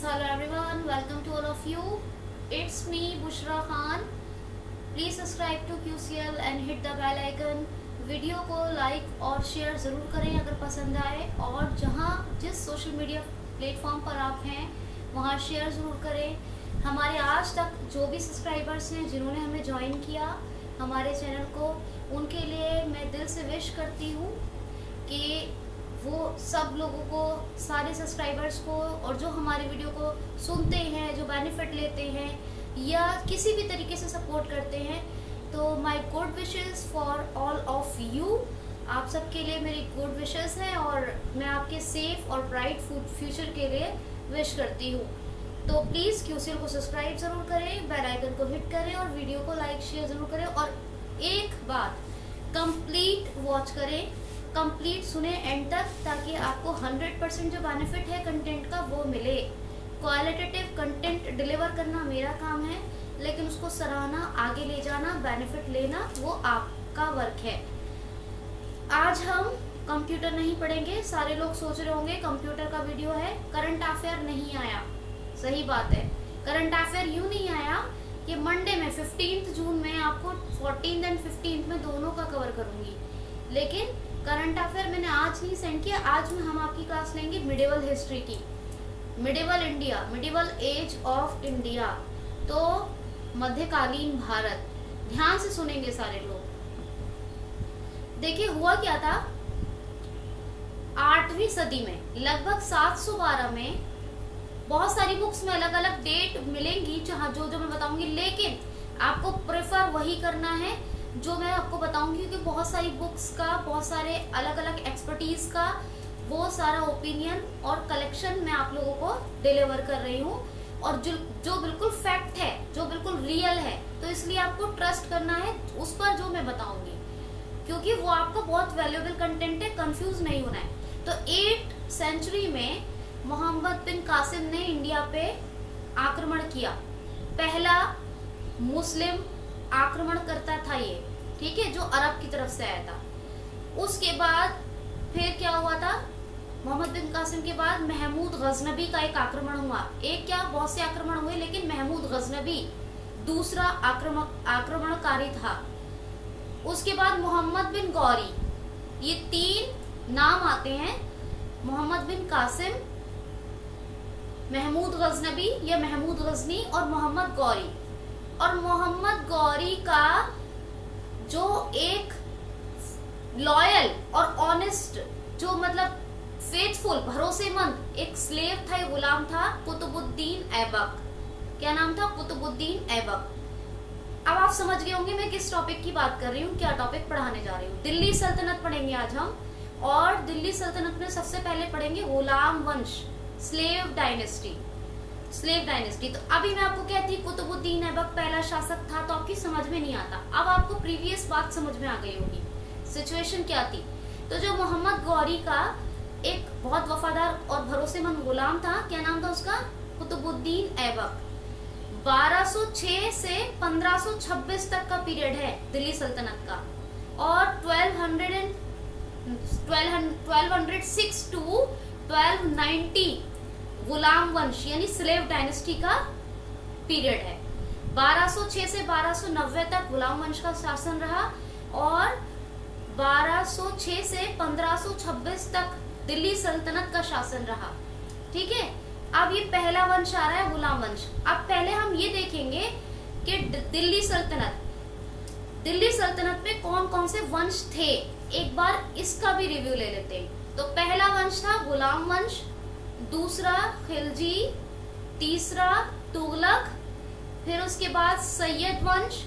Hello everyone, welcome to all of you. It's me Bushra Khan. Please subscribe to QCL and hit the bell icon. Video को like और share ज़रूर करें अगर पसंद आए, और जहां जिस सोशल मीडिया प्लेटफॉर्म पर आप हैं वहां शेयर ज़रूर करें। हमारे आज तक जो भी सब्सक्राइबर्स हैं जिन्होंने हमें ज्वाइन किया हमारे चैनल को, उनके लिए मैं दिल से विश करती हूँ कि वो सब लोगों को, सारे सब्सक्राइबर्स को, और जो हमारी वीडियो को सुनते हैं, जो बेनिफिट लेते हैं या किसी भी तरीके से सपोर्ट करते हैं, तो my good wishes for all of you. आप सबके लिए मेरी गुड विशेस हैं और मैं आपके सेफ और ब्राइट फ्यूचर के लिए विश करती हूँ। तो प्लीज़ QCL को सब्सक्राइब ज़रूर करें, बेल आइकन को हिट करें और वीडियो को लाइक शेयर ज़रूर करें। और एक बात, कंप्लीट वॉच करें, कंप्लीट सुने एंड तक, ताकि आपको 100% जो बेनिफिट है कंटेंट का वो मिले। क्वालिटेटिव कंटेंट डिलीवर करना मेरा काम है, लेकिन उसको सराहना, आगे ले जाना, बेनिफिट लेना वो आपका वर्क है। आज हम कंप्यूटर नहीं पढ़ेंगे। सारे लोग सोच रहे होंगे कंप्यूटर का वीडियो है, करंट अफेयर नहीं आया। सही बात है, करंट अफेयर यूं नहीं आया कि मंडे में 15 जून में आपको 14 एंड 15 में दोनों का कवर करूंगी, लेकिन करंट अफेयर मैंने आज नहीं सेंड किया। आज में हम आपकी क्लास लेंगे मिडिवल हिस्ट्री की, medieval India, medieval age of India, तो मध्यकालीन भारत। ध्यान से सुनेंगे सारे लोग। देखिए हुआ क्या था, 8वीं सदी में लगभग 712 में बहुत सारी बुक्स में अलग अलग डेट मिलेंगी, जहां जो मैं बताऊंगी, लेकिन आपको प्रेफर वही करना है जो मैं आपको बताऊंगी, क्योंकि बहुत सारी बुक्स का, बहुत सारे अलग अलग एक्सपर्टीज का वो सारा ओपिनियन और कलेक्शन मैं आप लोगों को डिलीवर कर रही हूँ, और जो बिल्कुल फैक्ट है, जो बिल्कुल रियल है। तो इसलिए आपको ट्रस्ट करना है उस पर जो मैं बताऊंगी, क्योंकि वो आपका बहुत वैल्यूएबल कंटेंट है, कंफ्यूज नहीं होना है। तो 8th सेंचुरी में मोहम्मद बिन कासिम ने इंडिया पे आक्रमण किया। पहला मुस्लिम आक्रमण करता था ये, ठीक है, जो अरब की तरफ से आया था। उसके बाद फिर क्या हुआ था, मोहम्मद बिन कासिम के बाद महमूद गजनबी का एक आक्रमण हुआ। एक क्या, बहुत से आक्रमण हुए, लेकिन महमूद गजनबी दूसरा आक्रमणकारी था। उसके बाद मोहम्मद बिन गौरी, ये 3 नाम आते हैं, मोहम्मद बिन कासिम, महमूद गजनबी या महमूद गजनी, और मोहम्मद गौरी। और मोहम्मद गौरी का जो एक लॉयल और ऑनेस्ट, जो मतलब फेथफुल, भरोसेमंद एक स्लेव था, गुलाम था, कुतुबुद्दीन ऐबक। क्या नाम था? कुतुबुद्दीन ऐबक। अब आप समझ गए होंगे मैं किस टॉपिक की बात कर रही हूँ, क्या टॉपिक पढ़ाने जा रही हूँ। दिल्ली सल्तनत पढ़ेंगे आज हम, और दिल्ली सल्तनत में सबसे पहले पढ़ेंगे गुलाम वंश, स्लेव डायनेस्टी, स्लेव डायनेस्टी। तो अभी मैं आपको कहती कुतुबुद्दीन ऐबक पहला शासक था, तो आपकी समझ में नहीं आता। अब आपको प्रीवियस बात समझ में आ गई होगी, सिचुएशन क्या थी। तो जो मोहम्मद गौरी का एक बहुत वफादार और भरोसेमंद गुलाम था, क्या नाम था उसका? कुतुबुद्दीन ऐबक। 1206 से 1526 तक का पीरियड है दिल्ली सल्तनत का, और 1206 टू 1290 गुलाम वंश यानी स्लेव डायनेस्टी का पीरियड है। 1206 से 1290 तक गुलाम वंश का शासन रहा, और 1206 से 1526 तक दिल्ली सल्तनत का शासन रहा। ठीक है, अब ये पहला वंश आ रहा है, गुलाम वंश। अब पहले हम ये देखेंगे कि दिल्ली सल्तनत में कौन कौन से वंश थे। एक बार इसका भी रिव्यू ले लेते हैं। तो पहला वंश था गुलाम वंश, दूसरा खिलजी, तीसरा तुगलक, फिर उसके बाद सैयद वंश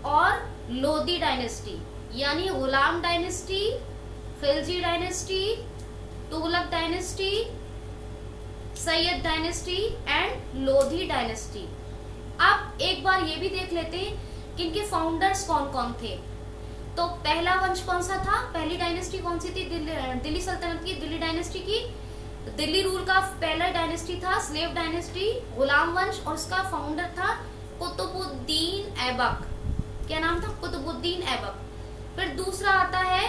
और लोदी डायनेस्टी, यानी Ghulam dynasty, Khilji dynasty, Tughlaq dynasty, Sayyid dynasty and Lodhi dynasty. अब एक बार ये भी देख लेते हैं कि इनके फाउंडर्स कौन कौन थे। तो पहला वंश कौन सा था, पहली डायनेस्टी कौन सी थी दिल्ली सल्तनत की, दिल्ली डायनेस्टी की। दिल्ली रूल का पहला डायनेस्टी था स्लेव डायनेस्टी, गुलाम वंश, और उसका फाउंडर था कुतुबुद्दीन ऐबक। क्या नाम था? कुतुबुद्दीन ऐबक। फिर दूसरा आता है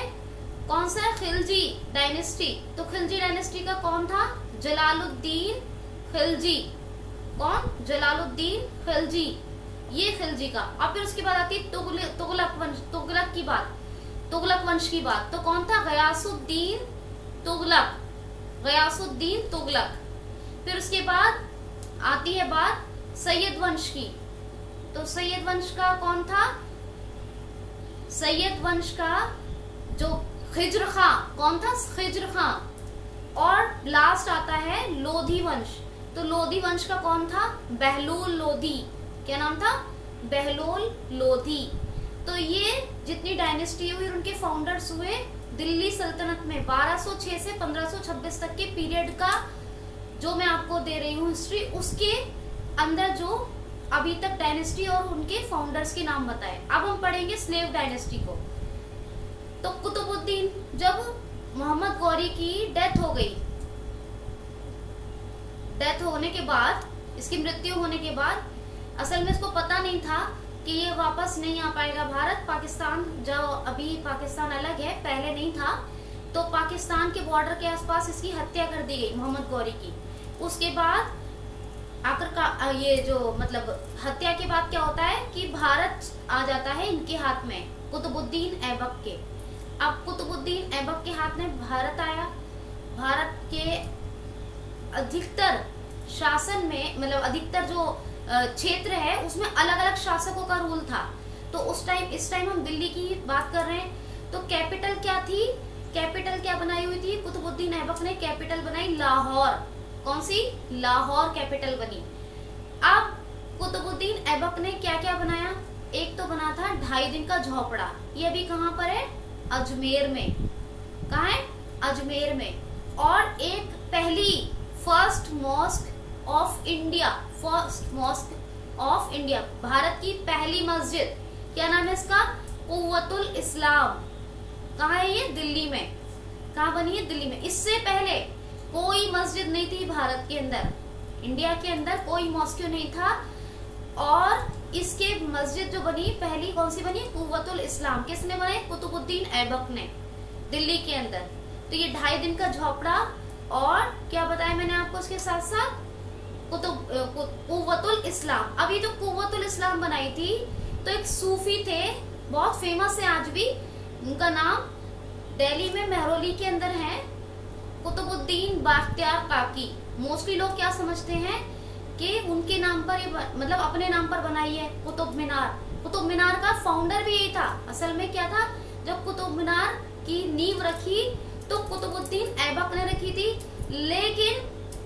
कौन सा? खिलजी डायनेस्टी। तो खिलजी डायनेस्टी का कौन था? जलालुद्दीन खिलजी। कौन? जलालुद्दीन खिलजी, ये खिलजी का। अब फिर उसके बाद आती है तुगलक वंश, तुगलक की बात, तुगलक वंश की बात। तो कौन था? गयासुद्दीन तुगलक, गयासुद्दीन तुगलक। फिर उसके बाद आती है बात सैयद वंश की। तो सैयद वंश का कौन था? सैयद वंश का जो खिज्र खां, कौन था? खिज्र खां। और लास्ट आता है लोधी वंश। तो लोधी वंश का कौन था? बहलूल लोधी। क्या नाम था? बहलूल लोधी। तो ये जितनी डायनेस्टी हुई उनके फाउंडर्स हुए दिल्ली सल्तनत में 1206 से 1526 तक के पीरियड का जो मैं आपको दे रही हूँ हिस्ट्री, उसके अंदर जो अभी तक डायनेस्टी और उनके फाउंडर्स के नाम बताए। अब हम पढ़ेंगे स्लेव डायनेस्टी को। तो कुतुबुद्दीन, जब मोहम्मद गौरी की डेथ हो गई, डेथ होने के बाद, इसकी मृत्यु होने के बाद, असल में इसको पता नहीं था कि ये वापस नहीं आ पाएगा भारत। पाकिस्तान, जो अभी पाकिस्तान अलग है, पहले नहीं था, तो पाकिस्तान के बॉर्डर के आसपास इसकी हत्या कर दी गई मोहम्मद गौरी की। उसके बाद आखिर ये जो मतलब हत्या के बाद क्या होता है कि भारत आ जाता है इनके हाथ में, कुतुबुद्दीन ऐबक के। अब कुतुबुद्दीन ऐबक के हाथ में भारत आया। भारत के अधिकतर शासन में, मतलब अधिकतर जो क्षेत्र है उसमें अलग अलग शासकों का रूल था। तो इस टाइम हम दिल्ली की बात कर रहे हैं। तो कैपिटल क्या थी? कैपिटल क्या बनाई हुई थी? कुतुबुद्दीन ऐबक ने कैपिटल बनाई लाहौर। कौन सी? लाहौर कैपिटल बनी। अब कुतुबुद्दीन ऐबक ने क्या क्या बनाया? एक तो बना था 2.5 दिन का झोपड़ा। ये अभी कहाँ पर है? अजमेर में। कहाँ है? अजमेर में। और एक पहली first mosque of India, first mosque of India, Bharat की पहली मस्जिद, क्या नाम है इसका? कुव्वतुल इस्लाम। कहाँ है ये? दिल्ली में। कहाँ बनी है? दिल्ली में। इससे पहले कोई मस्जिद नहीं थी भारत के अंदर, इंडिया के अंदर कोई मॉस्क नहीं था। और इसके मस्जिद जो बनी पहली, कौन सी बनी? कुव्वतुल इस्लाम। किसने बनाई? कुतुबुद्दीन ऐबक ने, दिल्ली के अंदर। तो ये 2.5 दिन का झोपड़ा, और क्या बताया मैंने आपको उसके साथ साथ? कुव्वतुल इस्लाम। अभी तो कुव्वतुल इस्लाम बनाई थी, तो एक सूफी थे, बहुत फेमस है आज भी, उनका नाम दिल्ली में मेहरौली के अंदर है, कुतुबुद्दीन बख्तियार काकी। मोस्टली लोग क्या समझते हैं कि उनके नाम पर ये मतलब अपने नाम पर बनाई है कुतुब मीनार। कुतुब मीनार का फाउंडर भी यही था। असल में क्या था, जब कुतुब मीनार की नींव रखी तो कुतुबुद्दीन ऐबक ने रखी थी, लेकिन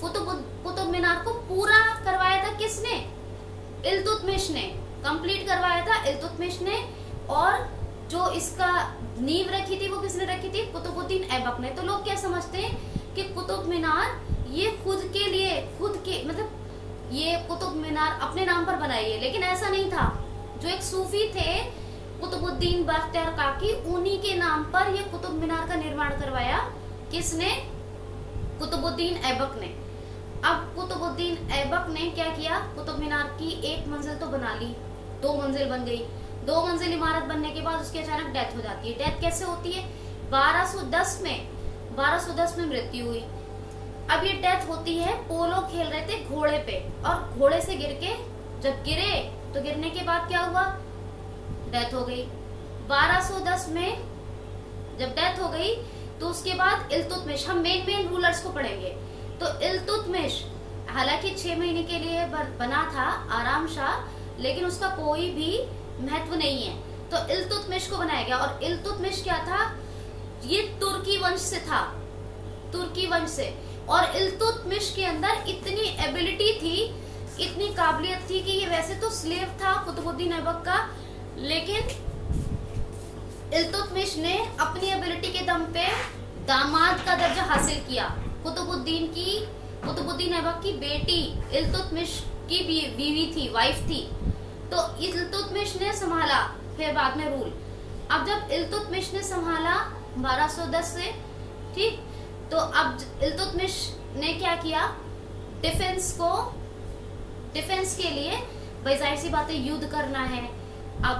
कुतुब मीनार को पूरा करवाया था किसने? इल्तुतमिश ने। कंप्लीट करवाया था इल्तुतमिश ने। और जो इसका नींव रखी थी वो किसने रखी थी? कुतुबुद्दीन ऐबक ने। तो लोग क्या समझते हैं कि कुतुब मीनार ये खुद के मतलब ये कुतुब मीनार अपने नाम पर बनाई है, लेकिन ऐसा नहीं था। जो एक सूफी थे कुतुबुद्दीन बख्तियार काकी, उन्हीं के नाम पर ये कुतुब मीनार का निर्माण करवाया। किसने? कुतुबुद्दीन ऐबक ने। अब कुतुबुद्दीन ऐबक ने क्या किया? कुतुब मीनार की एक मंजिल तो बना ली, 2 मंजिल बन गई। 2 मंजिल इमारत बनने के बाद उसकी अचानक डेथ हो जाती है। डेथ कैसे होती है? 1210 में मृत्यु हुई। अब ये डेथ होती है, पोलो खेल रहे थे घोड़े पे, और घोड़े से गिर के जब गिरे तो गिरने के बाद क्या हुआ? डेथ हो गई। 1210 में जब डेथ हो गई तो उसके बाद इल्तुतमिश, हम मेन रूलर्स को पढ़ेंगे। तो इल्तुतमिश हालांकि 6 महीने के लिए बना था आराम शाह, लेकिन उसका कोई भी महत्व नहीं है। तो इल्तुतमिश को बनाया गया। और इल्तुतमिश क्या था? ये तुर्की वंश से था, तुर्की वंश से। और इल्तुतमिश के अंदर इतनी एबिलिटी थी, इतनी काबिलियत थी कि ये वैसे तो स्लेव था कुतुबुद्दीन ऐबक का, लेकिन इल्तुतमिश ने अपनी एबिलिटी के दम पे दामाद का दर्जा हासिल किया। कुतुबुद्दीन ऐबक की बेटी इल्तुतमिश की बीवी थी, वाइफ थी। तो इल्तुतमिश ने संभाला फिर बाद में रूल। अब जब इल्तुतमिश ने संभाला 1210 से, ठीक, तो अब इल्तुतमिश ने क्या किया? डिफेंस के लिए, भाई जाहिर सी बात है युद्ध करना है, अब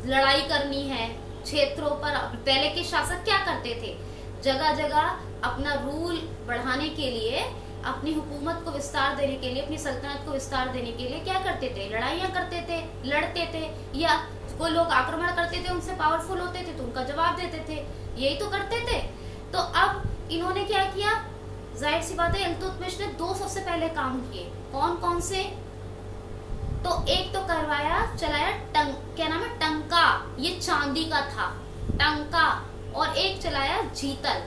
लड़ाई करनी है क्षेत्रों पर। पहले के शासक क्या करते थे? जगह जगह अपना रूल बढ़ाने के लिए अपनी हुकूमत को विस्तार देने के लिए, अपनी सल्तनत को विस्तार देने के लिए क्या करते थे, लड़ाइयाँ करते थे, लड़ते थे, या कोई लोग आक्रमण करते थे, उनसे पावरफुल होते थे तो उनका जवाब देते थे, यही तो करते थे। तो अब इन्होंने क्या किया, जाहिर सी बात है इल्तुतमिश ने 2 सबसे पहले काम किए। कौन कौन से, तो एक तो चलाया क्या नाम है, टंका, ये चांदी का था टंका, और एक चलाया जीतल।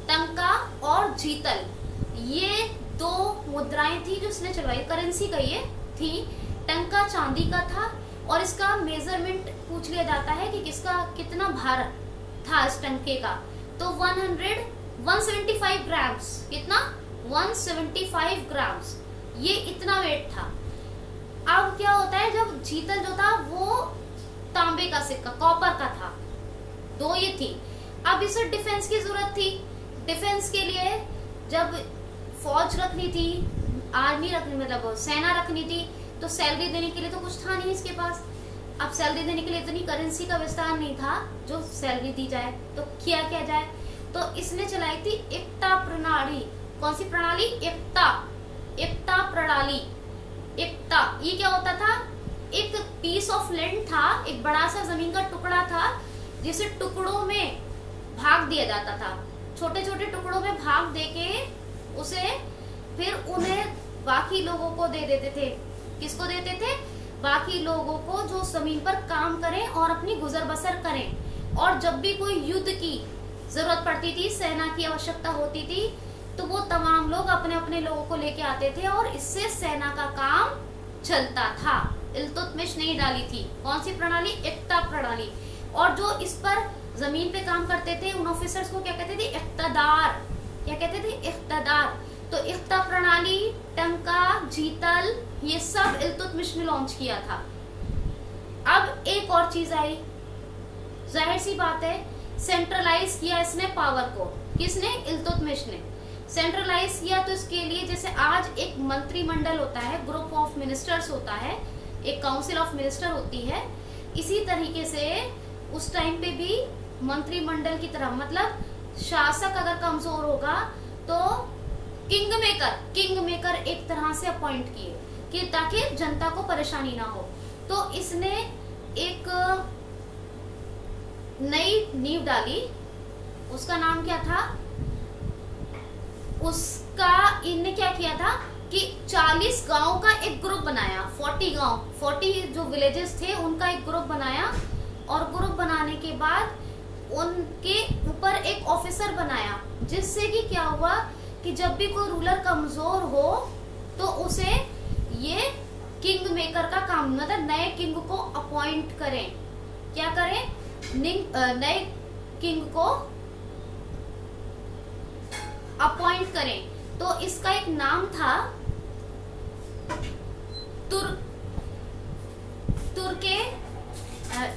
टंका और जीतल ये 2 मुद्राएं थी जो उसने चलवाई, करेंसी का ये थी। टंका चांदी का था और इसका मेजरमेंट पूछ लिया जाता है कि किसका कितना भार था इस टंके का, तो 175 ग्राम्स, कितना 175 ग्राम्स, ये इतना वेट था। अब क्या होता है, जब जीतल जो था वो तांबे का सिक्का, कॉपर का था, 2 ये थी। अब इसे डिफेंस की जरूरत थी, डिफेंस के लिए जब फौज रखनी थी, आर्मी रखनी, मतलब सेना रखनी थी, तो सैलरी देने के लिए तो कुछ था नहीं इसके पास। अब सैलरी देने के लिए इतनी करेंसी का विस्तार नहीं था जो सैलरी दी जाए, तो क्या किया जाए, तो इसने चलाई थी एकता प्रणाली। कौन सी प्रणाली, एकता प्रणाली। एकता ये क्या होता था, एक पीस ऑफ लैंड था, एक बड़ा सा जमीन का टुकड़ा था जिसे टुकड़ों में भाग दिया जाता था, छोटे छोटे टुकड़ों में भाग देके उसे फिर उन्हें बाकी लोगों को दे देते थे। किसको देते थे, बाकी लोगों को जो जमीन पर काम करें और अपनी गुजर बसर करें। और जब भी कोई युद्ध की जरूरत पड़ती थी, सेना की आवश्यकता होती थी, तो वो तमाम लोग अपने अपने लोगों को लेके आते थे और इससे सेना का काम चलता था। इल्तुतमिश ने डाली थी कौन सी प्रणाली, एकता प्रणाली। और जो इस पर जमीन पे काम करते थे उन ऑफिसर्स को क्या कहते थे, इख्तदार। क्या कहते थे, इख्तदार। तो एकता प्रणाली, टंका, जीतल, ये सब इल्तुतमिश ने लॉन्च किया था। अब एक और चीज आई, जाहिर सी बात है सेंट्रलाइज किया इसने पावर को। किसने, इल्तुतमिश ने सेंट्रलाइज किया। तो इसके लिए जैसे आज एक मंत्रिमंडल होता है, ग्रुप ऑफ मिनिस्टर्स होता है, एक काउंसिल ऑफ मिनिस्टर होती है, इसी तरीके से उस टाइम पे भी मंत्रिमंडल की तरह, मतलब शासक अगर कमजोर होगा तो किंग मेकर एक तरह से अपॉइंट किए कि ताकि जनता को परेशानी ना हो। तो इसने एक नई नींव डाली, उसका नाम क्या था, उसका इनने क्या किया था कि 40 गांव का एक ग्रुप बनाया, 40 जो विलेजेस थे उनका एक ग्रुप बनाया। और ग्रुप बनाने के बाद उनके ऊपर एक ऑफिसर बनाया, जिससे कि क्या हुआ कि जब भी कोई रूलर कमजोर हो तो उसे ये किंग मेकर का काम, मतलब नए किंग को अपॉइंट करें। क्या करें, नए किंग को अपॉइंट करें। तो इसका एक नाम था तुर्के।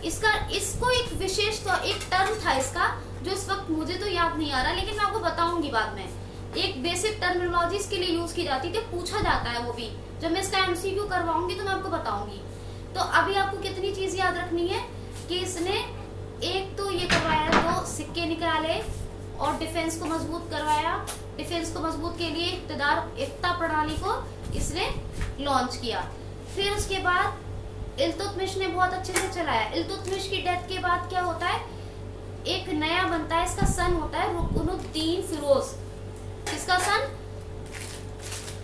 इसको एक विशेष तो एक टर्म था इसका, जो इस वक्त मुझे तो याद नहीं आ रहा, लेकिन मैं आपको बताऊंगी बाद में। एक बेसिक टर्मिनोलॉजी इसके लिए यूज की जाती थी, पूछा जाता है वो भी, जब मैं इसका एमसीक्यू करवाऊंगी तो मैं आपको बताऊंगी। तो अभी आपको कितनी चीज याद रखनी है कि इसने एक तो ये करवाया, 2 सिक्के निकाले और डिफेंस को मजबूत करवाया। डिफेंस को मजबूत के लिए एकता प्रणाली को इसने लॉन्च किया। फिर उसके बाद इल्तुतमिश ने बहुत अच्छे से चलाया। इल्तुतमिश की डेथ के बाद क्या होता है, एक नया बनता है, इसका सन होता है रुकनुद्दीन फिरोज। किसका सन,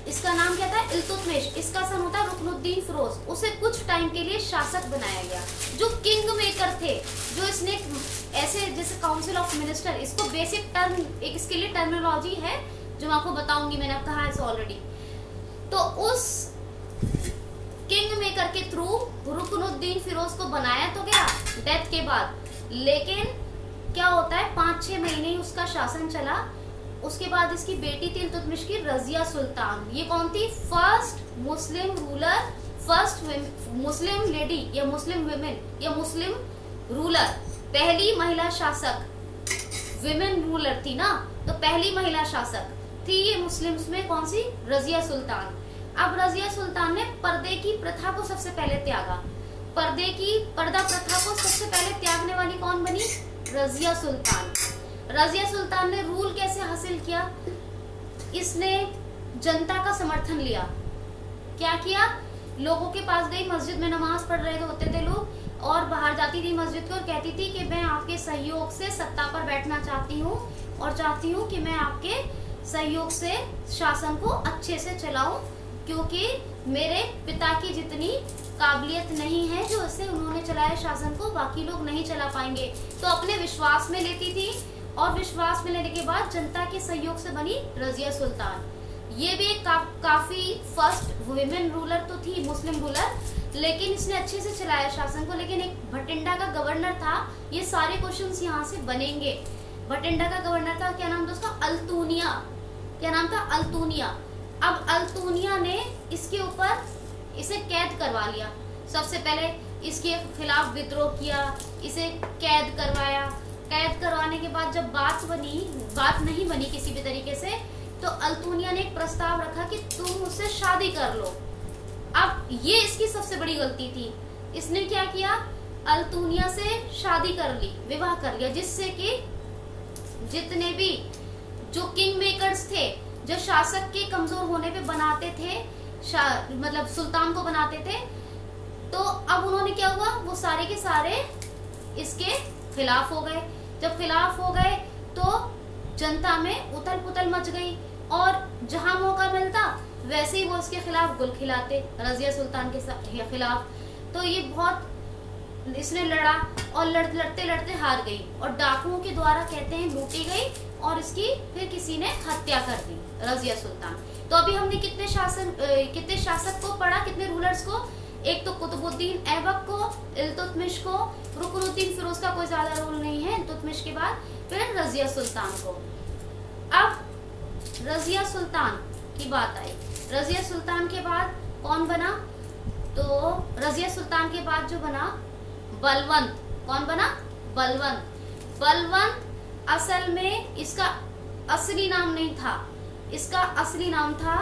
इसका नाम क्या था, इल्तुतमिश, इसका सन होता है रुकनुद्दीन फिरोज। उसे कुछ टाइम के लिए शासक बनाया गया, जो किंग मेकर थे, जो इसने ऐसे जैसे काउंसिल ऑफ मिनिस्टर, इसको बेसिक टर्म, एक इसके लिए टर्मिनोलॉजी है जो मैं आपको बताऊंगी, मैंने कहा है ऑलरेडी। तो उस किंग मेकर के थ्रू रुकनुद्दीन फिरोज को बनाया तो गया डेथ के बाद, लेकिन क्या होता है 5-6 महीने ही उसका शासन चला। उसके बाद इसकी बेटी थी इल्तुतमिश की, रजिया सुल्तान। ये कौन थी, first Muslim ruler, first Muslim lady या मुस्लिम विमेन या मुस्लिम रूलर, पहली महिला शासक। विमेन रूलर थी ना, तो पहली महिला शासक थी ये मुस्लिम्स में, कौन सी, रजिया सुल्तान। अब रजिया सुल्तान ने पर्दे की प्रथा को सबसे पहले त्यागा। पर्दा प्रथा को सबसे पहले त्यागने वाली कौन बनी, रजिया सुल्तान। रजिया सुल्तान ने रूल कैसे हासिल किया, इसने जनता का समर्थन लिया। क्या किया, लोगों के पास गई, मस्जिद में नमाज पढ़ रहे होते थे लोग, और बाहर जाती थी मस्जिद के और कहती थी कि मैं आपके सहयोग से सत्ता पर बैठना चाहती हूँ और चाहती हूँ कि मैं आपके सहयोग से शासन को अच्छे से चलाऊं, क्योंकि मेरे पिता की जितनी काबिलियत नहीं है जो इससे उन्होंने चलाया शासन को, बाकी लोग नहीं चला पाएंगे। तो अपने विश्वास में लेती थी, और विश्वास में लेने के बाद जनता के सहयोग से बनी रजिया सुल्तान। ये भी एक काफी फर्स्ट वुमेन रूलर तो थी, मुस्लिम रूलर, लेकिन इसने अच्छे से चलाया शासन को। लेकिन एक भटिंडा का गवर्नर था, ये सारे क्वेश्चंस यहाँ से बनेंगे। भटिंडा का गवर्नर था, क्या नाम था उसका, अल्तुनिया। क्या नाम था, अल्तुनिया। अब अल्तुनिया ने इसके ऊपर इसे कैद करवा लिया। सबसे पहले इसके खिलाफ विद्रोह किया, इसे कैद करवाया। कैद करवाने के बाद जब बात नहीं बनी किसी भी तरीके से, तो अल्तुनिया ने एक प्रस्ताव रखा कि तुम मुझसे शादी कर लो। अब ये इसकी सबसे बड़ी गलती थी। इसने क्या किया, अल्तुनिया से शादी कर ली, विवाह कर लिया, जिससे कि जितने भी जो किंग मेकर्स थे, जो शासक के कमजोर होने पे बनाते थे, मतलब सुल्तान को बनाते थे, तो अब उन्होंने क्या हुआ, वो सारे के सारे इसके खिलाफ हो गए। जब खिलाफ हो गए तो जनता में उथल पुथल मच गई, और जहां मौका मिलता वैसे ही वो उसके खिलाफ गुल खिलाते, रजिया सुल्तान के खिलाफ। तो ये बहुत इसने लड़ा, और लड़ते लड़ते हार गई, और डाकुओं के द्वारा कहते हैं लूटी गई, और इसकी फिर किसी ने हत्या कर दी, रजिया सुल्तान। तो अभी हमने कितने शासक को पढ़ा, कितने रूलर्स को, एक तो कुतुबुद्दीन ऐबक को, इल्तुतमिश को, रुकनुद्दीन फिरोज का कोई ज्यादा रोल नहीं है इल्तुतमिश के बाद, फिर रजिया सुल्तान को। अब रजिया सुल्तान की बात आई। रजिया सुल्तान के बाद कौन बना, तो रजिया सुल्तान के बाद जो बना बलवंत। कौन बना, बलवंत। बलवंत असल में इसका असली नाम नहीं था, इसका असली नाम था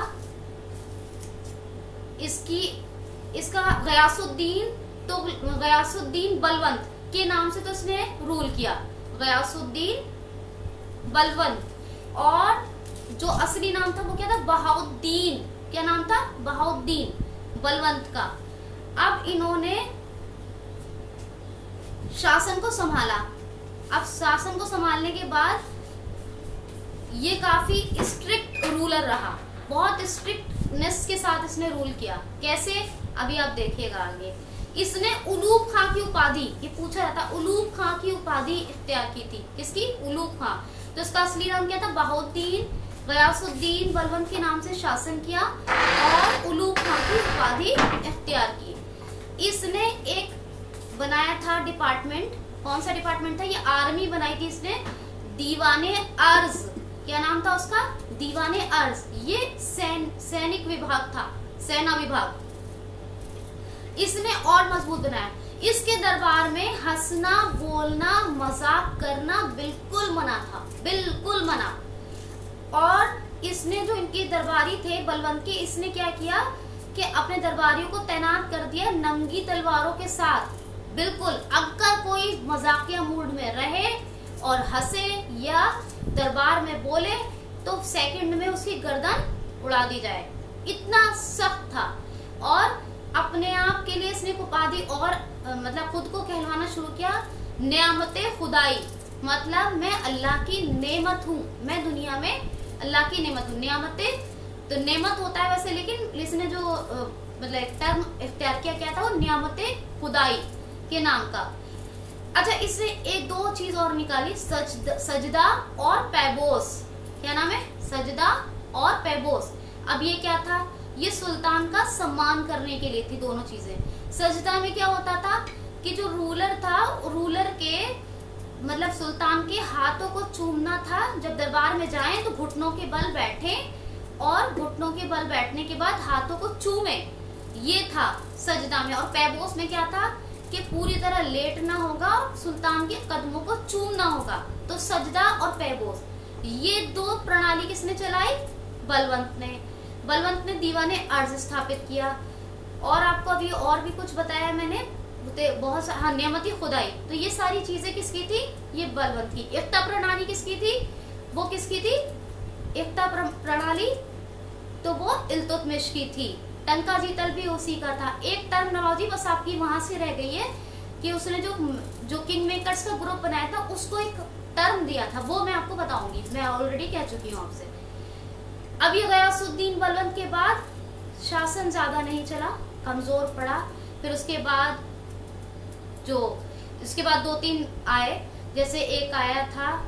इसका गयासुद्दीन। तो गयासुद्दीन बलवंत के नाम से तो इसने रूल किया, गयासुद्दीन बलवंत। और जो असली नाम था वो क्या था, बहाउद्दीन। क्या नाम था, बहाउद्दीन बलवंत का। अब इन्होंने शासन को संभाला। अब शासन को संभालने के बाद ये काफी स्ट्रिक्ट रूलर रहा, बहुत स्ट्रिक्टनेस के साथ इसने रूल किया। कैसे, अभी आप देखिएगा आगे। इसने उलूग खां की उपाधि, ये पूछा जाता, उलूग खां की उपाधि इख्तियार की थी। किसकी, उलूग खां। तो इसका असली नाम क्या था, बहाउद्दीन। गयासुद्दीन बलवंत के नाम से शासन किया और उलूग खां की उपाधि इख्तियार की। इसने एक बनाया था डिपार्टमेंट, कौन सा डिपार्टमेंट था, ये आर्मी बनाई थी इसने, दीवाने अर्ज। क्या नाम था उसका, दीवाने अर्ज। ये सैनिक विभाग था, सेना विभाग। इसने और मजबूत बनाया। इसके दरबार में हंसना, बोलना, मजाक करना बिल्कुल मना था, बिल्कुल मना। और इसने जो इनके दरबारी थे बलवंत के, इसने क्या किया कि अपने दरबारियों को तैनात कर दिया नंगी तलवारों के साथ। बिल्कुल, अगर कोई मजाकिया मूड में रहे और हंसे या दरबार में बोले तो सेकंड में उसकी गर्दन उड़ा दी जाए, इतना सख्त था। और अपने आप के लिए इसने उपाधि और मतलब खुद को कहलवाना शुरू किया, नेमते खुदाई। मतलब मैं अल्लाह की नेमत हूँ, मैं दुनिया में अल्लाह की नेमत हूँ। नेमते तो नेमत होता है वैसे, लेकिन इसने जो मतलब एक टर्म इख्तियार किया, क्या था वो, नेमते खुदाई के नाम का। अच्छा, इसने एक दो चीज और निकाली, सजदा और पैबोस। क्या नाम है, सजदा और पैबोस। अब ये क्या था, ये सुल्तान का सम्मान करने के लिए थी दोनों चीजें। सजदा में क्या होता था कि जो रूलर था, रूलर के मतलब सुल्तान के हाथों को चूमना था। जब दरबार में जाएं तो घुटनों के बल बैठे, और घुटनों के बल बैठने के बाद हाथों को चूमे, ये था सजदा में। और पैबोस में क्या था कि पूरी तरह लेटना होगा और सुल्तान के कदमों को चूमना होगा। तो सजदा और पैबोस, ये दो प्रणाली किसने चलाई, बलवंत ने। बलवंत ने दीवाने अर्ज स्थापित किया। और आपको अभी और भी कुछ बताया मैंने, बहुत हाँ, नियमती खुदाई। तो ये सारी चीजें किसकी थी, ये बलवंत की। एकता प्रणाली किसकी थी, वो किसकी थी, एकता प्रणाली तो वो इल्तुतमिश की थी। टंका जीतल भी उसी का था। एक टर्मिनोलॉजी बस आपकी वहां से रह गई है कि उसने जो किंग मेकर्स का ग्रुप बनाया था उसको एक टर्म दिया था, वो मैं आपको बताऊंगी, मैं ऑलरेडी कह चुकी हूँ आपसे। अभी गयासुद्दीन बलवंत के बाद शासन ज्यादा नहीं चला, कमजोर पड़ा। फिर उसके बाद दो तीन आए, जैसे एक आया था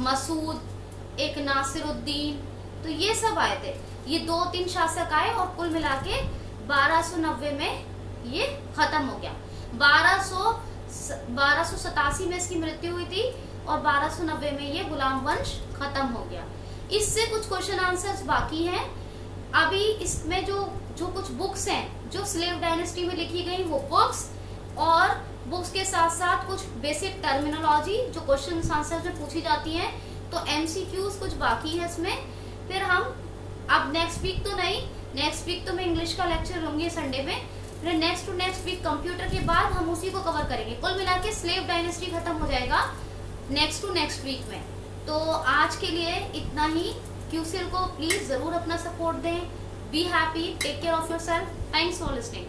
मसूद, एक नासिरुद्दीन, तो ये सब आए थे। ये 2-3 शासक आए और कुल मिला के 1290 में ये खत्म हो गया। 1287 में इसकी मृत्यु हुई थी और 1290 में ये गुलाम वंश खत्म हो गया। इससे कुछ क्वेश्चन आंसर्स बाकी हैं। अभी इसमें जो कुछ बुक्स हैं जो स्लेव डायनेस्टी में लिखी गई, वो बुक्स और बुक्स के साथ साथ कुछ बेसिक टर्मिनोलॉजी जो क्वेश्चन आंसर में पूछी जाती हैं, तो एमसीक्यूज कुछ बाकी है इसमें। फिर हम अब नेक्स्ट वीक तो नहीं, नेक्स्ट वीक तो मैं इंग्लिश का लेक्चर लूंगी संडे में, फिर next to next week computer के बाद हम उसी को कवर करेंगे। कुल मिला के स्लेव डायनेस्टी खत्म हो जाएगा नेक्स्ट टू नेक्स्ट वीक में। तो आज के लिए इतना ही। QCL को प्लीज जरूर अपना सपोर्ट दें। Be happy, take care of yourself. Thanks for listening.